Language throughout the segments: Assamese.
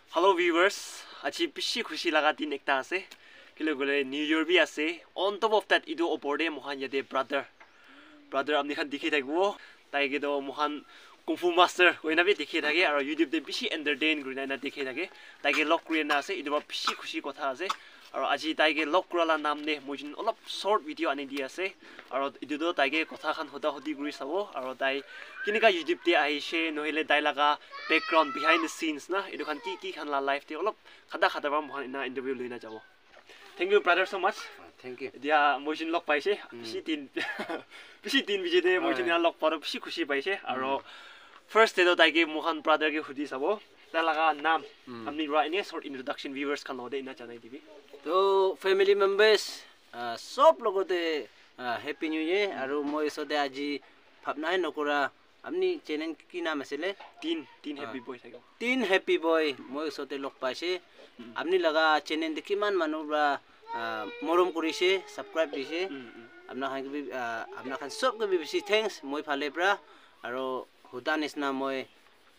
Hello viewers, aji bishi khushi laga din ekta ase. Kile gole New Year bi ase. On top of that, idu opor de mohan yate brother amni khan dikhi thakbo. Tai ge do mohan kung fu master hoina bi dikhi thake aro YouTube de bishi entertain kurina na dikhi thake. Tai ge log kurina ase, idu ba bishi khushi kotha ase. Aro aji tai ge log kurala nam ne mojin olop short video ani di ase. Aro idu do tai ge kotha khan hoda hodi kuri sabo aro tai kinika YouTube te ahishe nohile tai laga background behind the scenes na idu khan ki khan la life te olop khada ba mohan ina interview luina jabo. Thank you brother so much. Thank you. Dia mojin log paise bishi tin bije de mojin na log paro bishi khushi paise aro first day do tai ge mohan brother ge hudi sabo. Tai laga nam amni ra ini short introduction viewers khan lode ina chanai dibi. So family members, sob logo te Happy New Year. Aru moi so de aji phapnai nokora amni channel ki naam asile Tin happy boy thako. Teen Happy Boy moi so te log paise. Amni laga channel de kiman manubra morom korise subscribe dise. Apna khan sob ke bishi thanks moi phale pra aro hudan isna moi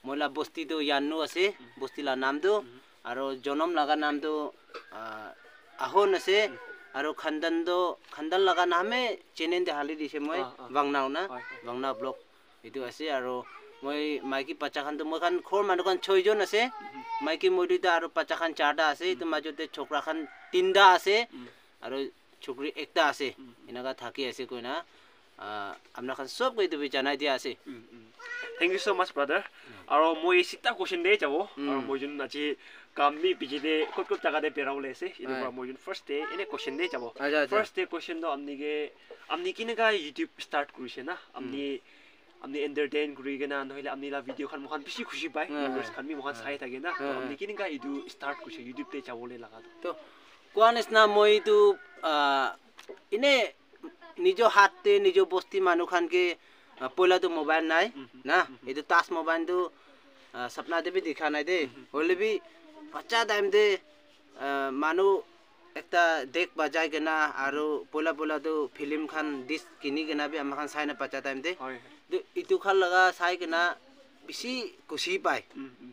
mola bosti to yannu ase bosti la naam do aro jonom laga naam do ahon ase aro khandan laga name chenen de hali dise moi wangna blog itu ase aro moi maiki pacha khan to moi khan khor manu khan 6 jon ase maiki moi ta aro pacha khan 4 ase itu majote chokra khan 3 ase aro chokri ekta ase inaga thaki ase koina amna khan sob koi du janai dia ase. Thank you so much brother. Aro moi sita question de jabo aro mojun aji kammi bijide kot jaga de perawle ase idu ba mojun first day ene question de jabo. First day question do amni kinega YouTube start kurise na amni entertain kuri gena nohile amni la video khan mohan bishi khushi pai viewers khan mi mohan sai thage na amni kinega idu start kurise YouTube te jabole laga to koanes na moi tu ine nijo hatte nijo bosti manu khan ke poila to mobile nai na edu tas mobile do sapna de bi dikha nai de hole bi bacha time de manu ekta dek bajai gena aro poila do film khan dis kini gena bi am khan sai na bacha time de itu khan laga sai gena bishi kushi pai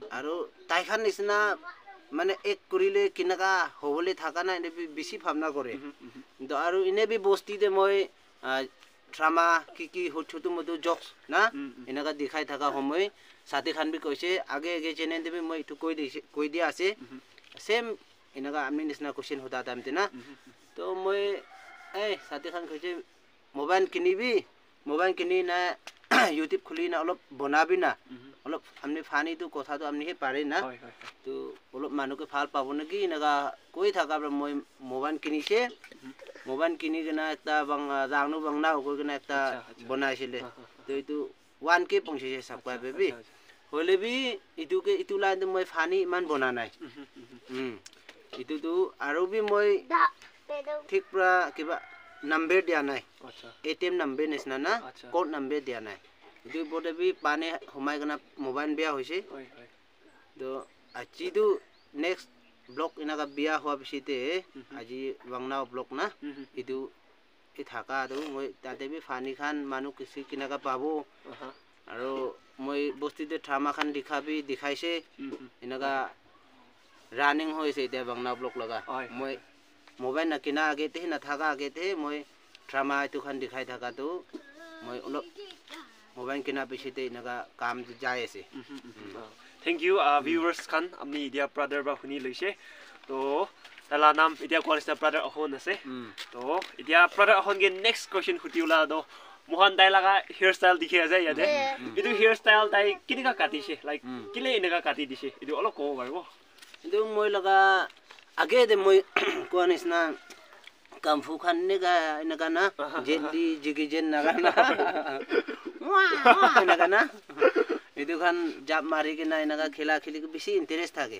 aro tai khan isna mane ek kurile kinaka hobole thaka na ine bishi bhamna kore do aro ine bi bosti de moi drama ki hochutu modu jokes na inaga dikhai thaka homoy sati khan bi koise age channel de bi moi tu koi dia ase same inaga amni nisna question hoda tamte na to moi sati khan koise mobile kini na YouTube khuli na olop bonabi na olop amni fani tu kotha to amni he pare na to olop manu ke phal pabo na ki inaga koi thaka moi mobile kini gena ekta bang rangnu bangna ko gena ekta bonaisile to itu 1k pongse subscribe bi hole bi itu line moi fani man bonanai itu tu aro bi moi thik pra kiba number dia nai ATM number nesna na code number dia nai itu bode bi pane homai gena mobile bia hoise to achi tu next blog inaga bia hwa bisite aji wangna blog na itu ithaka do moi tate bi fani khan manu kisi kinaga pabo aro moi bosti de drama khan dikhaise inaga running hoise de wangna blog laga moi mobile na kina age te na thaka age te moi drama itu khan dikhai thaka to moi ulo mobile kina bisite inaga kam jaise. Thank you viewers khan amni dia brother ba huni loise to tala nam idia kwalista brother ahon ase to idia brother ahon ge next question hutiula do mohan dai laga hairstyle dikhe ase yade idu hairstyle dai kinika kati se like kile inaga kati dise idu olo ko barbo idu moi laga age de moi koanis na kamfu khan ne ga inaga na jendi jigijen naga na inaga na itu kan jab mari kena inaga khela khili ke bisi interest thake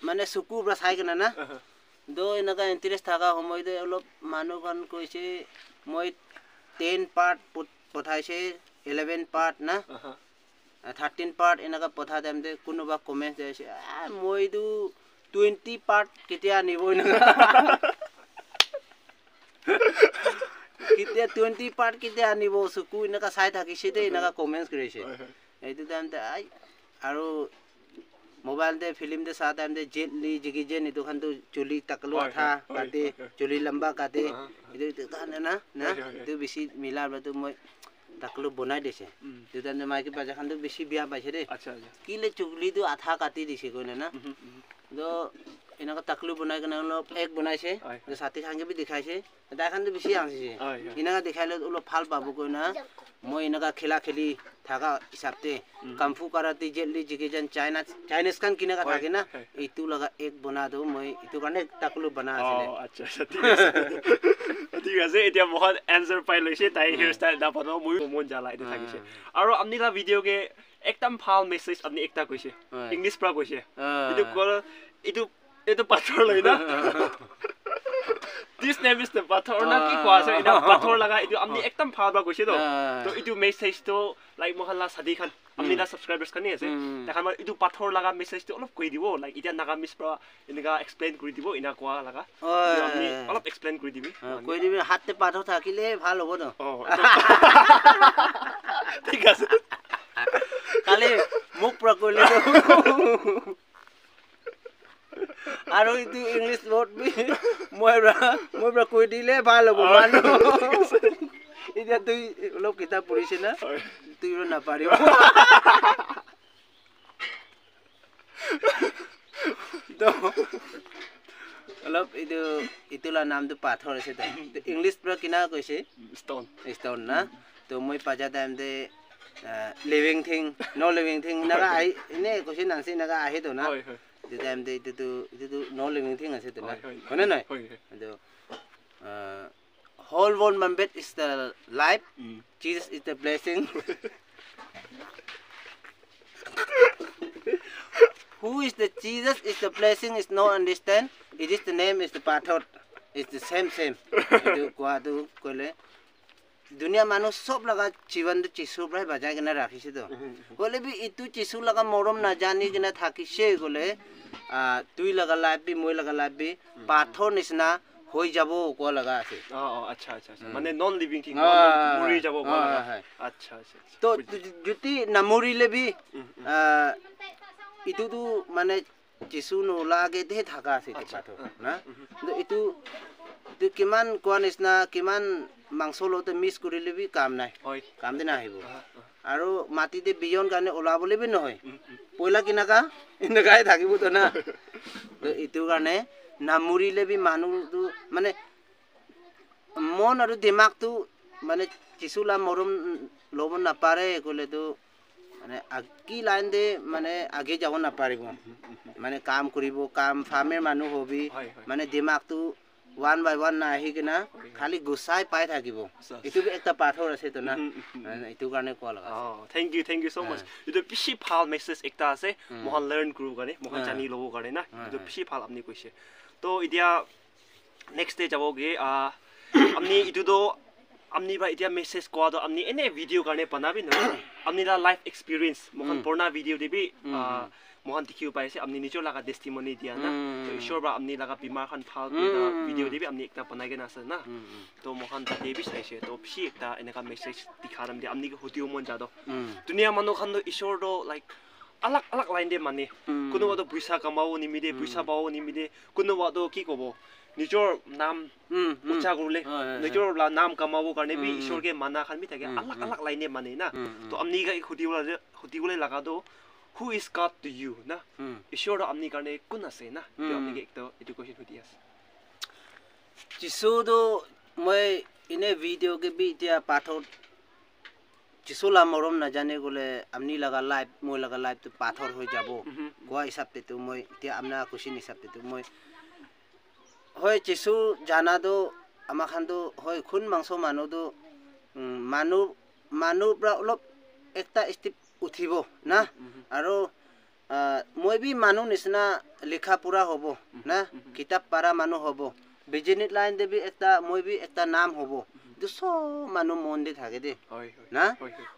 mane suku bra sai kena na do inaga interest thaga homoi de olop manu kan koise moi 10 part pothaise 11 part na 13 part inaga potha dem de kunuba comment jaise moi du 20 part ketia nibo inaga kitia 20 part ketia nibo suku inaga sai thaki site inaga comments krise itu time te ai aro mobile दे फिल्म दे साथ टाइम दे जेट ली जिगी जे नि तो खान तो चुली तकलो था काटे चुली लंबा काटे इदो काने ना तो बेसी मिला तो मैं तकलो बनाई देसे तो तने माइके बाजा खान तो बेसी बिया पाइसे दे अच्छा किले चुगली तो आधा काटी दिसे कोने ना तो इना का तकलो बनाई के ना एक बनाइसे तो साथी खान के भी दिखाइसे दा खान तो बेसी आंसे इना का दिखाइले उलो फाल बाबू को ना মই इना का खेला खेली थाका हिसाबते कामफु कराते जेली जिगेजन चाइनीज खान किने का थाके ना इतु लगा एक बना दो মই इतु काने तकलो बना आছিলে अच्छा ঠিক আছে এতিয়া বহুত आंसर পাই লৈছে তাই হেয়ার স্টাইল দা পানো মই মন জালা এটা থাকিছে আৰু আপনি লা ভিডিও কে একদম ফাল মেসেজ আপনি একটা কইছে ইংলিশ পৰা কইছে itu pathor loi na this name is the pathor na ki kwa sa ina pathor laga itu amni ekdam phal ba koise to itu message to like mohalla sadi khan amni la subscribers khan ni ase takhan ma itu pathor laga message to olop koi dibo like ita naga miss pra inga explain kori dibo ina kwa laga amni olop explain kori dibi koi dibi hatte pathor thakile bhal hobo no ঠিক আছে kale muk pra koile আৰু ইটো ইংলিশ ৱৰ্ড বি মই কৈ দিলে ভাল হ'ব মানো এতিয়া তুই অলপ কিতাপ পঢ়িছে না তুই নাপাৰিব তো অলপ ইটোলা নামটো পাথৰ আছে তো ইংলিশ পৰা কিনা কৈছে ষ্টন না তো মই পাজা টাইম দে লিভিং থিং নো লিভিং থিং নাগা আহি এনে কৈছে নাছে নাগা আহে তো না the time they do no living thing as it no the whole one membet is the life Jesus is the blessing who is the Jesus is the blessing is no understand it is the name is the pathot it's the same do kwa do kole दुनिया मानु सब लगा जीवन तो चिसु प्राय बजाय के ना राखिसे तो कोले भी इतु चिसु लगा मोरम ना जानी के ना थाकिसे कोले तुई लगा लाइफ भी मोय लगा लाइफ भी पाथर निसना होई जाबो को लगा आसे अच्छा माने नॉन लिविंग थिंग मुरी जाबो को लगा अच्छा तो जुति नमुरी ले भी इतु तो माने चिसु नो लागे दे थाका आसे पाथर ना तो इतु तो किमान कोन निसना किमान मांसलो तो मिस करिले भी काम নাই काम दे ना आइबो आरो माटी दे बियन गाने ओलाबले भी নহয় পয়লা কিনাকা ইনগাই থাকিবো তো না তো ইতু গানে নামুরিলে भी মানু মানে মন আৰু দিমাগ তো মানে চিসুলা মরম লবন না পারে কলে তো মানে আকি লাইন দে মানে আগে যাব না পারিব মানে কাম করিব কাম ফার্মের মানু হবি মানে দিমাগ তো one by one na ahi kina khali gusai pai thakibo itu ekta pathor ase to na itu karone ko laga thank you so much itu pishi phal message ekta ase mohan learn kuru gane mohan jani lobo gane na itu pishi phal apni koise to idia next day jabo ge amni itu do amni ba idia message ko do amni ene video karone banabi no amni la life experience mohan porna video debi mohan dikhiu paise amni nijo laga testimony dia na to ishor ba amni laga bimar khan phal da video debi amni ekta banai ge na ase na to mohan ta debi saise to phi ekta enaka message dikharam de amni ge hotiu mon jado dunia manu khan do ishor do like alak line de mane kuno wa do puisa kamao nimide puisa bao nimide kuno wa do ki kobo nijor nam ucha gurule nijor la nam kamao karne bi ishor ge mana khan bi thake alak line de mane na to amni ga hotiu laga do who is God to you na ishor amni karne kun ase na to amni ge ekto education hodias jisu do moi ine video ke bi dia pathor jisu la morom na jane gole amni laga life moi laga life to pathor hoi jabo goa hisab te to moi dia amna kusin hisab te to moi hoy jisu jana do ama khan do hoy khun mangso manu do manu pra olop ekta step উঠিব না আৰু মই বি মানুহ নিচিনা লেখা পুরা হব না কিতাব পারা মানুহ হব বিজনেস লাইন দেবি একটা মই বি একটা নাম হব দুসো মানুহ মন দি থাকে দে না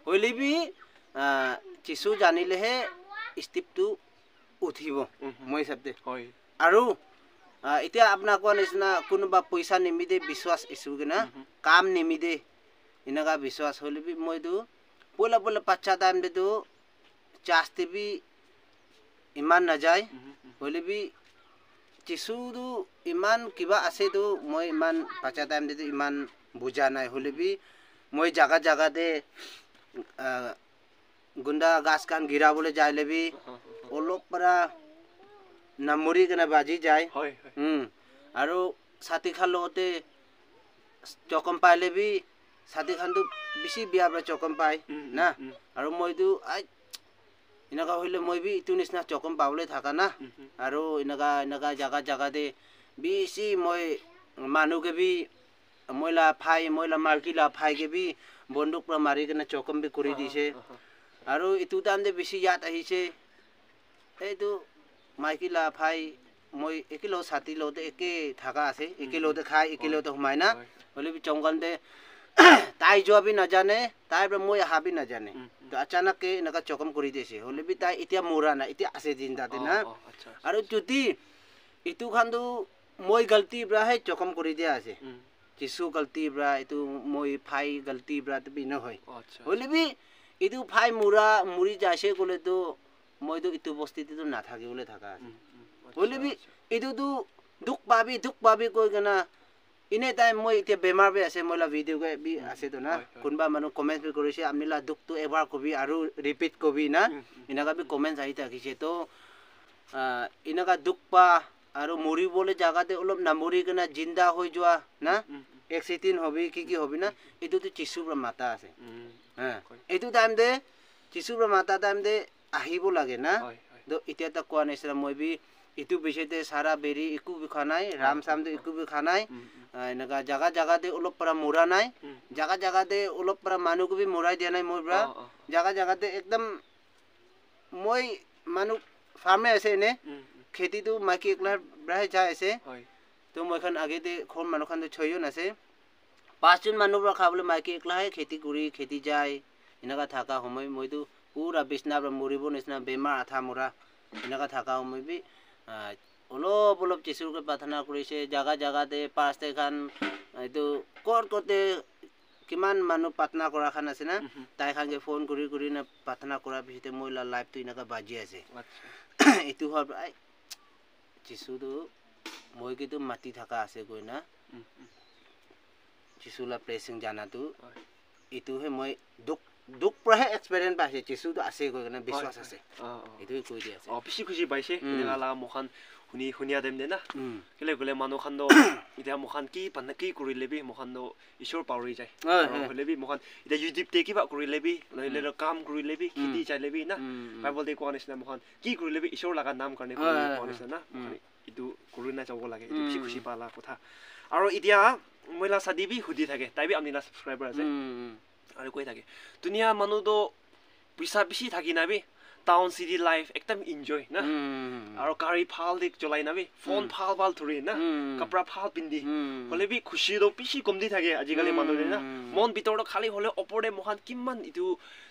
হইলি বি কিছু জানিলেহে স্টেপটো উঠিব মই হিচাপতে আৰু এতিয়া আপোনাক কোৱা নিচিনা কোনোবা পইচা নিমিদে বিশ্বাস ইছুগে না কাম নিমিদে ইনাকা বিশ্বাস হইলি বি মইতো बोला पच्चा दाम दे तो चास्ते भी ইমান নাযায় হ'লে বি যিচুটো ইমান কিবা আছেতো মই ইমান পাছা টাইম দিতো ইমান বুজা নাই হ'লে বি মই জাগা জাগাতে গুণ্ডা গাছ কান গিৰাবলৈ যাইলে বি অলপ পৰা নামৰি কেনে বাজি যায় আৰু ছাতি খান লগতে চকম পাইলে বি ছাতি খানটো বেছি বিয়া পৰা চকম পায় না আৰু মইতো এনেকা হইলে মই বি ইটো নিচিনা চকম পাবলৈ থাকা না আৰু এনেকা জাগা জাগাতে বেছি মই মানুহকে বি মইলা মাৰ্কিলা ফাইকে বি বন্দুক পৰা মাৰি কেনে চকম বি কৰি দিছে আৰু ইটো টাইমতে বেছি ইয়াত আহিছে এইটো মাইকিলা ফাই মই একেলগ ছাতি লগতে একে থাকা আছে একেলগতে খাই একেলগতে সোমাই না হ'লে বি জংগলতে তাই যোৱা বি নাজানে তাই মই অহা বি নাজানে তো আচানককে এনেকা চকম কৰি দিছে হ'লে বি তাই এতিয়া মৰা নাই এতিয়া আছে জিন্দাতে না আৰু যদি ইটো খানটো মই গলতি পৰাহে চকম কৰি দিয়া আছে যিচু গলতি পৰা এইটো মই ফাই গলতি পৰা বি নহয় হ'লে বি ইটো ফাই মুৰি যাইছে ক'লেতো মইতো ইটো বস্তিটো নাথাকিবলৈ থাকা আছে হ'লে বি এইটোতো দুখ পাবি কৈ কেনা ইনে টাইম মই এতিয়া বেমাৰ বি আছে মইলা ভিডিঅ' বি আছেতো না কোনোবা মানুহ কমেণ্ট বি কৰিছে আপুনিলা দুখটো এবাৰ কবি আৰু ৰিপিট কবি না এনেকা বি কমেণ্ট আহি থাকিছে তো এনেকা দুখ পা আৰু মৰিবলৈ জাগাতে অলপ নামৰি কেনে জিন্দা হৈ যোৱা না এক্সিডেণ্ট হবি কি হবি না এইটোতো যিচুৰ পৰা মাতা আছে এইটো টাইম দে যিচুৰ পৰা মাতা টাইম দে আহিব লাগে না তো এতিয়া তাক কোৱা নিচিনা মই বি ইটো বিষয়তে সাৰা বেৰি একো বি খোৱা নাই ৰাম সামটো একো বি খোৱা নাই এনেকা জাগা জাগাতে অলপ পৰা মৰা নাই জাগা জাগাতে অলপ পৰা মানুহকো বি মৰাই দিয়া নাই মই পৰা জাগা জাগাতে একদম মই মানুহ ফাৰ্মে আছে এনে খেতিটো মাইকি একলাৰ পৰাহে যাই আছে তো মইখন আগেতে ঘৰ মানুহখন ছয়জন আছে 5 জন মানুহ পৰা খাবলৈ মাইকি একলাহে খেতি যায় এনেকা থাকা সময় মইতো পুৰা বিছনা পৰা মৰিব নিচিনা বেমাৰ আঠা মৰা এনেকা থাকা সময় বি অলপ যিচুৰকে প্ৰাৰ্থনা কৰিছে জাগা জাগাতে পাঁচতে খান এইটো কৰতে কিমান মানুহ প্ৰাৰ্থনা কৰা খান আছে না তাই খানকে ফোন কৰি না প্ৰাৰ্থনা কৰাৰ পিছতে মই লাইভটো এনেকা বাজি আছে এইটো হোৱাৰ পৰা যিচুটো মই কিন্তু মাতি থাকা আছে গৈ না যিচুলা প্লেচিং জানাটো এইটোহে মই দুখ পৰাহে এক্সপেৰিয়েন্স পাইছে যিচুটো আছে গৈ কেনে বিশ্বাস আছে এইটোৱে কৈ দি আছে বেছি খুশি পাইছে এনেকা লাগা মখান শুনিয়া দেম দে না কেলে গলে মানুহ খান এতিয়া মখান কি কৰিলে বি মখান ঈশ্বৰ পাৱৰি যায় হলে বি মখান এতিয়া ইউটিউব তে কিবা কৰিলে বি নহলে কাম কৰিলে বি খেতি চাইলে বি না বাইবল দে কোৱা নিচিনা মখান কি কৰিলে বি ঈশ্বৰ লাগা নাম কাৰণে কোৱা নিচিনা না ইটো কৰোনা যাব লাগে ইটো বেছি খুশি পালা কথা আৰু এতিয়া মইলা সাদি বি হুদি থাকে তাই বি আমনিলা সাবস্ক্ৰাইবাৰ আছে আৰু কৈ থাকে দুনিয়া মানুহটো পইচা বেছি থাকি না বি টাউন সিটি লাইফ একদম এনজয় না আৰু গাড়ী ভাল দিক চলাই না বি ফোন ভাল ধৰি না কাপড়া ভাল পিন্ধি হলে বি খুশি তো বেছি কম দি থাকে আজিকালি মানুহে না মন ভিতৰত খালি হলে ওপৰে মহান কিমান ইটো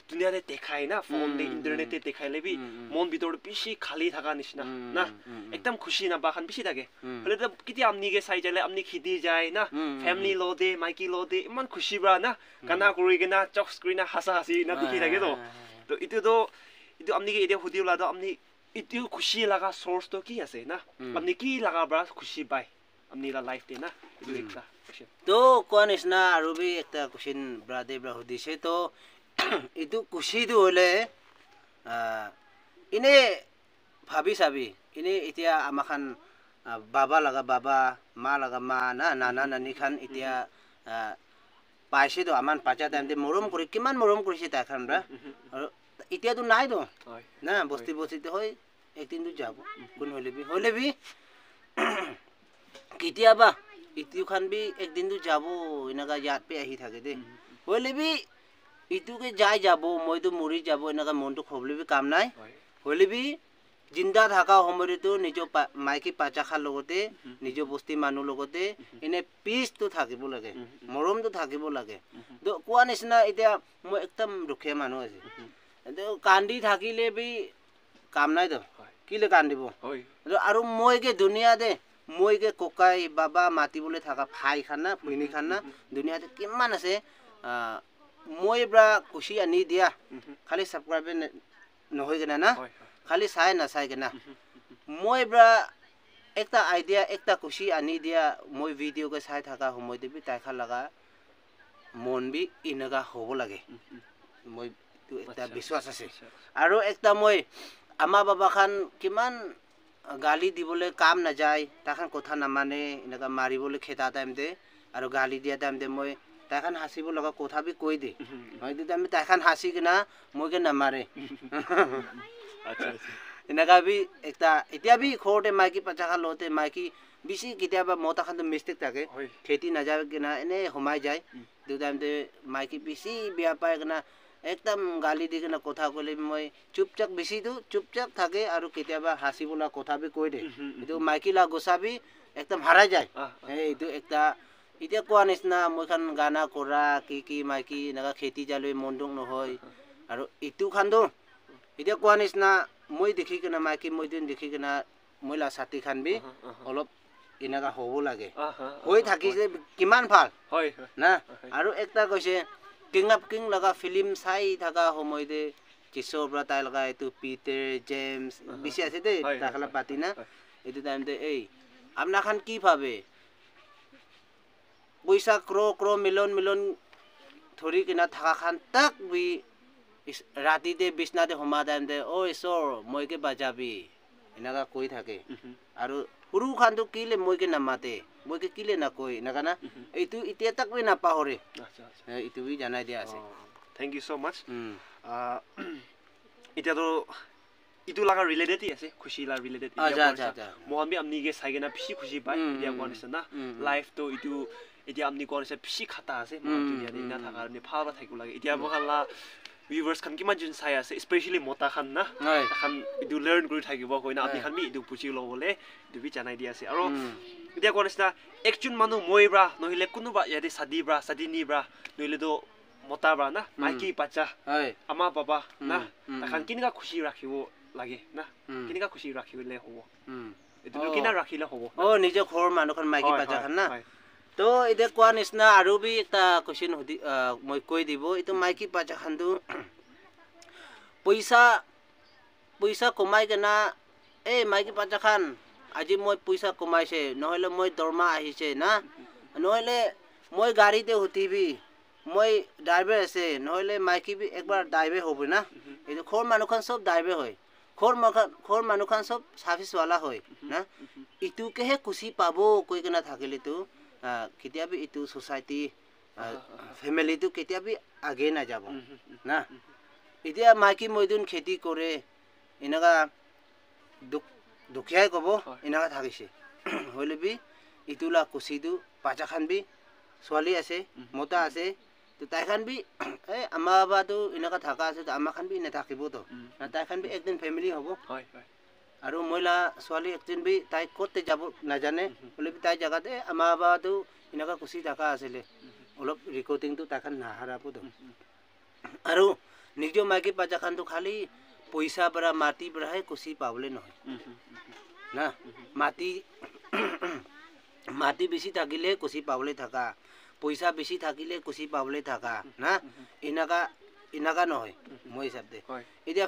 দুনিয়াতে দেখাই না ফোন দে ইন্টাৰনেটে দেখাইলে বি মন ভিতৰত বেছি খালি থাকা নিচিনা না একদম খুশি না বাখান বেছি থাকে হলে কেতিয়া আমনিকে চাই যালে আমনি খিদি যায় না ফ্যামিলি লদে মাইকি লদে ইমান খুশি বা না গানা কৰি কেনা চক স্ক্ৰীন হাসা হাসি না দেখি থাকে তো ইটো আমনি এতিয়া হুদিওলা তো আমনি ইটো খুশি লাগা সোর্স তো কি আছে না আমনি কি লাগা ব্রা খুশি পাই আমনি লা লাইফ দে না ইটো একটা তো কোৱা নিচিনা আৰু বি একটা কোশ্চেন ব্ৰাদে ব্ৰা হুদিছে তো ইটো খুশিটো হলে ইনে ভাবি চাবি ইনে এতিয়া আমাখান বাবা লাগা বাবা মা লাগা মা না নানা নানি খান এতিয়া পাইছে তো আমান পাচা টাইমতে মৰম কৰি কিমান মৰম কৰিছে তাই খান ব্ৰা আৰু এতিয়াতো নাই তো না বস্তিতে হয় একদিনতো যাব কোন হলে বি কেতিয়াবা ইটো খান বি একদিনতো যাব এনেকা ইয়াত পে আহি থাকে দে হলে বি ইটোকে যাই যাব মইতো মৰি যাব এনেকা মনটো খবলে বি কাম নাই হলে বি জিন্দা থাকা সময়তো নিজৰ মাইকি পাচা খাৰ লগতে নিজৰ বস্তি মানুহ লগতে এনে পিছটো থাকিব লাগে মৰমটো থাকিব লাগে তো কোৱা নিচিনা এতিয়া মই একদম দুখীয়া মানুহ আছে কান্দি থাকিলে বি কাম নাই তো কিলে কান্দিব আৰু মইকে দুনিয়াতে মইকে ককাই বাবা মাতিবলৈ থাকা ভাই খানা ভনী খানা দুনিয়াতে কিমান আছে মই ব্ৰা খুশি আনি দিয়া খালি সাবস্ক্ৰাইব নহয় কেনা না খালি চাই নাচাই কেনা মই ব্ৰা একটা আইডিয়া একটা খুশি আনি দিয়া মই ভিডিও কে চাই থাকা সময়তে বি তাইখা লাগা মন বি ইনগা হ'ব লাগে মই এটা বিশ্বাস আছে আৰু একটা মই আমা বাবা খান কিমান গালি দিবলৈ কাম না যায় তাখান কথা না মানে ইনগা মাৰিবলৈ খেতা টাইম দে আৰু গালি দিয়া টাইম দে মই তাখান হাসিব লগা কথা বি কৈ দে হয় দিতে আমি তাখান হাসি কিনা মইকে না মাৰে আচ্ছা ইনগা বি একটা এতিয়া বি খোৰতে মাইকি পাচাখা লতে মাইকি বেছি কেতিয়াবা মতা খান মিস্টেক থাকে খেতি না যায় কিনা এনে হমাই যায় দু টাইম দে মাইকি বেছি বিয়া পায় কিনা একদম গালি দি কিনা কথা কলে মই চুপচাপ বেছি দিওঁ চুপচাপ থাকে আৰু কেতিয়াবা হাসিবলা কথা বি কৈ দে এইটো মাইকি লা গোসাবি একদম হাৰাই যায় এইটো একটা এতিয়া কোৱা নিচিনা মই খান গানা কৰা কি মাইকি এনেকা খেতি যালৈ মনদুক নহয় আৰু ইটো খান্দো এতিয়া কোৱা নিচিনা মই দেখি কিনা মাইকি মই দিন দেখি কিনা মই লা ছাতি খান বি অলপ এনেকা হ'ব লাগে হৈ থাকিছে কিমান ভাল হয় না আৰু একটা কৈছে কিং আপ কিং লগা ফিল্ম চাই থাকা সময়তে কিশোৰ ব্ৰা তাই লগা এইটো পিটাৰ জেমছ বেছি আছে দেই তাখলা পাতি না এইটো টাইমতে এই আপনা খান কি ভাবে পইচা ক্ৰ মিলন ধৰি কিনা থাকা খান তাক বি ৰাতিতে বিছনাতে সোমা টাইমতে ঐ চৰ মইকে বাজাবি এনেকা কৈ থাকে আৰু সৰু খানটো কিলে মইকে নামাতে মইকে কিলে নকয় এনেকা না এইটো এতিয়া তাক বি নাপাহৰে এইটো বি জানাই দিয়া আছে থ্যাংক ইউ সো মাচ এতিয়াতো ইটো লাগা রিলেটেড আছে খুশি লা রিলেটেড মোহন বি আমনি কে সাইগেনা ফিসি খুশি পাই ইয়া কোনিস না লাইফ তো ইটো এতিয়া আমনি কোনিস ফিসি খাতা আছে মোহন দুনিয়া দিনা থাকা নে ফাবা থাকু লাগে এতিয়া মোহালা viewers kan kiman jun sai ase especially mota khan na khan idu learn kuri thakibo koina apni khan mi idu puchi lo bole idu bi janai dia ase aro idia konis na ekjun manu moi bra nohile kunuba yade sadi bra sadini bra nohile do mota bra na maiki bacha ama baba na takhan kinika khushi rakhibo lage na kinika khushi rakhibole hobo idu kina rakhile hobo o nije khor manu khan maiki bacha khan na তো ইদে কোৱা নিচিনা আৰু বি এটা কোৱেশ্চন হদি মই কৈ দিব ইটো মাইকি পাচা খান্দু পইচা কমাই কেনা এই মাইকি পাচা খান আজি মই পইচা কমাইছে নহলে মই দৰমা আহিছে না নহলে মই গাড়ীতে উঠিবি মই ড্ৰাইভাৰ আছে নহলে মাইকি বি একবাৰ ড্ৰাইভাৰ হ'ব না এইটো খৰ মানুহ খান সব ড্ৰাইভাৰ হয় খৰ মানুহ খান সব সাৰ্ভিস वाला হয় না ইটোকেহে খুশি পাব কৈ কেনা থাকিলে তো কেতিয়াবি ইটো সোসাইটি ফ্যামিলি তো কেতিয়াবি আগে না যাব না এতিয়া মাইকি মইদুন খেতি কৰে এনেকা দুখিয়াই কব এনেকা থাকিছে হইলেবি ইতুলা কুছিদু পাচা খান বি ছোৱালী আছে মতা আছে তো তাই খান বি এই আমা বাবাটো এনেকা থাকা আছে আমা খান বি নাথাকিব তো তাই খান বি একদিন ফ্যামিলি হ'ব হয় আৰু মহিলা ছোৱালী একদিন বি তাই ক'তে যাব নাজানে বলে তাই জায়গাতে আমা বাবাটো এনেকা কুছি থাকা আছিলে অলপ ৰেকৰ্ডিংটো তাখান নাহাৰাব তো আৰু নিজৰ মাইকি পাচা খানটো খালি পইচা পৰা মাটি পৰাহে কুছি পাবলে নহয় না মাটি বেছি থাকিলে কুছি পাবলে থাকা পইচা বেছি থাকিলে কুছি পাবলে থাকা না এনেকা নহয় মই হিচাপ দে এতিয়া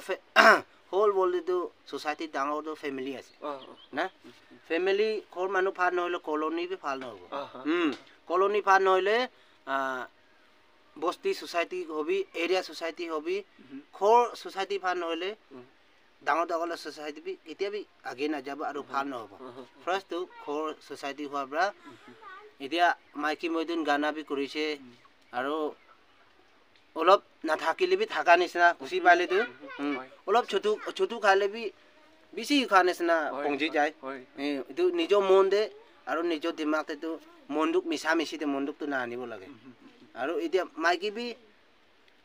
হোল বলটো সোসাইটি ডাঙৰ ফ্যামিলি আছে না ফ্যামিলি খৰ মানুহ ফাৰ নহলে কলোনি বি ভাল নহব কলোনি ফাৰ নহলে বস্তি society hobby area society hobby খৰ সোসাইটি ফাৰ নহলে ডাঙৰ সোসাইটি বি এতিয়া বি আগে না যাব আৰু ভাল নহব ফাৰ্স্ট তো খৰ সোসাইটি হোৱাৰ পৰা এতিয়া মাইকি মইদুন গানা বি কৰিছে আৰু অলপ নাথাকিলে বি থাকা নিচিনা খুশি পালে তো অলপ ছোটু খালে বি বেছি খোৱা নিচিনা পংজি যায় এইটো নিজৰ মন দে আৰু নিজৰ দিমাগতে তো মনদুক মিছা মিছিতে মনদুকটো না আনিব লাগে আৰু এতিয়া মাইকি বি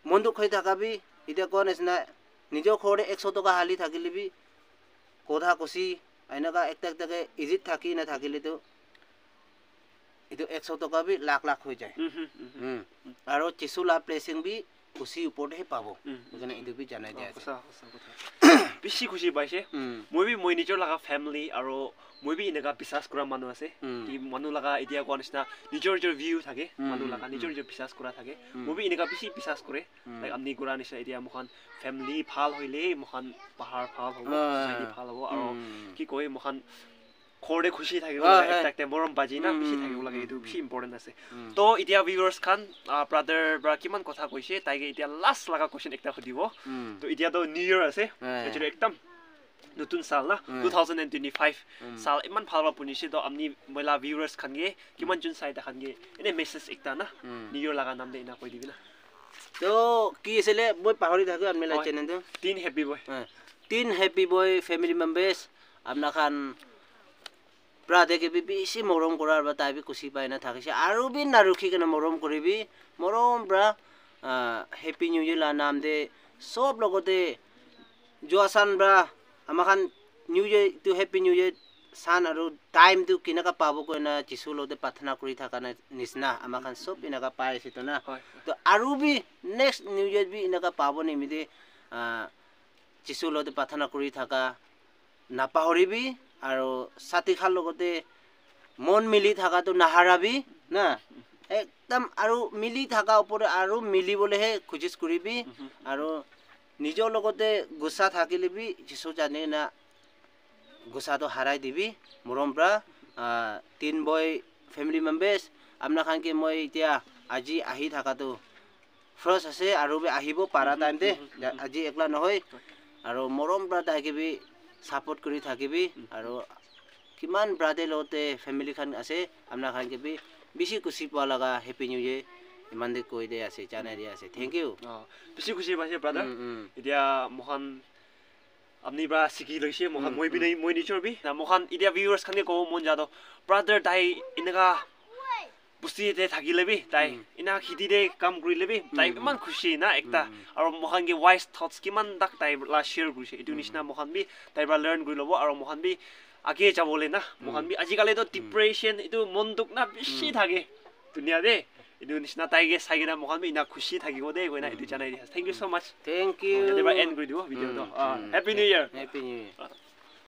মনদুক হৈ থাকাবি এতিয়া কোৱা নিচিনা নিজৰ ঘৰতে 100 টকা হালি থাকিলে বি কথা কছি এনেকা একটাকে ইজিত থাকি নাথাকিলে তো itu 100 টকা বি লাখ হৈ যায় আৰু চিসুলা প্লেসিং বি খুশি ওপৰতে পাবো যেনে ইটো বি জানাই দিয়া আছে বেছি খুশি পাইছে মই নিজৰ লগা ফেমিলি আৰু মই বি এনেকা বিশ্বাস কৰা মানুহ আছে কি মানুহ লগা এতিয়া কোৱা নিচিনা নিজৰ ভিউ থাকে মানুহ লগা নিজৰ বিশ্বাস কৰা থাকে মই বি এনেকা বেছি বিশ্বাস কৰে লাইক আমি কৰা নিচিনা এতিয়া মহান ফেমিলি ভাল হইলে মহান পাহাৰ ভাল হ'ব চাইডি ভাল হ'ব আৰু কি কয় মহান খৰে খুশি থাকিব লাগে একটা মৰম বাজি না বেছি থাকিব লাগে এইটো বেছি ইম্পৰ্টেন্ট আছে তো এতিয়া ভিউয়াৰ্স খান ব্ৰাদাৰ ব্ৰা কিমান কথা কৈছে তাইকে এতিয়া লাষ্ট লগা কোৱেশ্চন একটা সুধিব তো এতিয়া তো নিউ ইয়াৰ আছে এটো একদম নতুন সাল না 2025 সাল ইমান ভাল পুনিছে তো আপনি মহিলা ভিউয়ার্স খানগে কিমান জুন সাইডা খানগে এনে মেসেজ একটা না নিউ ইয়াৰ লগা নাম দে না কৈ দিবি না তো কি আছিলে মই পাহৰি থাকো আমি লাই চেনেলটো 3 হ্যাপি বয় ফ্যামিলি মেম্বাৰ্স আপনা খান ব্ৰাদে কে বেশি মৰম কৰাৰ বা তাই বি খুশি পাই না থাকিছে আৰু বি নাৰুখি কেনে মৰম কৰিবি মৰম ব্ৰা হ্যাপি নিউ ইয়াৰ লা নাম দে সব লগতে যোৱাসান ব্ৰা আমাখান new year to happy new year সান আৰু টাইম টু কিনাকা পাব কইনা যিশু লতে প্ৰাৰ্থনা কৰি থাকা নিছনা আমাখান সব ইনাকা পাই আছে তো না তো আৰু বি নেক্সট নিউ ইয়াৰ বি ইনাকা পাব নিমিদে যিশু লতে প্ৰাৰ্থনা কৰি থাকা নাপাহৰিবি আৰু সাথী খাল লগতে মন মিলি থাকাটো নাহাৰাবি না একদম আৰু মিলি থাকা ওপৰে আৰু মিলিবলেহে খুজিছ কৰিবি আৰু নিজৰ লগতে গুছা থাকিলেবি যিশু জানে না গুছাটো হাৰাই দিবি মৰমৰা 3 বয় ফ্যামিলি মেম্বাৰ্স আপনা খান কি মই এতিয়া আজি আহি থাকাটো ফ্ৰছ আছে আৰু আহিব পাৰা টাইম দে আজি একলা নহয় আৰু মৰমৰা তাইকেবি সাপোৰ্ট কৰি থাকিবি আৰু কিমান ব্ৰাদে লতে ফ্যামিলি খান আছে আপনা খান কে বি বেছি খুশি পোৱা লগা হ্যাপি নিউ ইয়াৰ ইমান দে কৈ দে আছে জানাই দে আছে থ্যাংক ইউ বেছি খুশি পাইছে ব্ৰাদাৰ এতিয়া মহান আপনি ব্ৰা শিকি লৈছে মহান মই বি নাই মই নিজৰ বি মহান এতিয়া ভিউয়াৰ্স খানে কও মন যাদো ব্ৰাদাৰ তাই ইনকা বুস্তিতে থাকিলেবি তাই ইনা খিদিতে কাম কৰিলেবি তাই ইমান খুশি না একটা আৰু মহান কে ওয়াইজ থটস কিমান দাক তাই লা শেয়াৰ কৰিছে এটো নিচিনা মহান বি তাই ব্ৰা লাৰ্ন কৰি লব আৰু মহান বি আগে যাবলে না মহান বি আজিকালি তো ডিপ্ৰেছন এটো মন দুখ না বেছি থাকে দুনিয়া দে এটো নিচিনা তাইকে চাইগিনা মহান বি ইনা খুশি থাকিব দে কইনা এটো জানাই দিয়া থ্যাংক ইউ সো মাচ থ্যাংক ইউ দেবা এন্ড কৰি দিব ভিডিওটো হ্যাপি নিউ ইয়াৰ হ্যাপি নিউ ইয়াৰ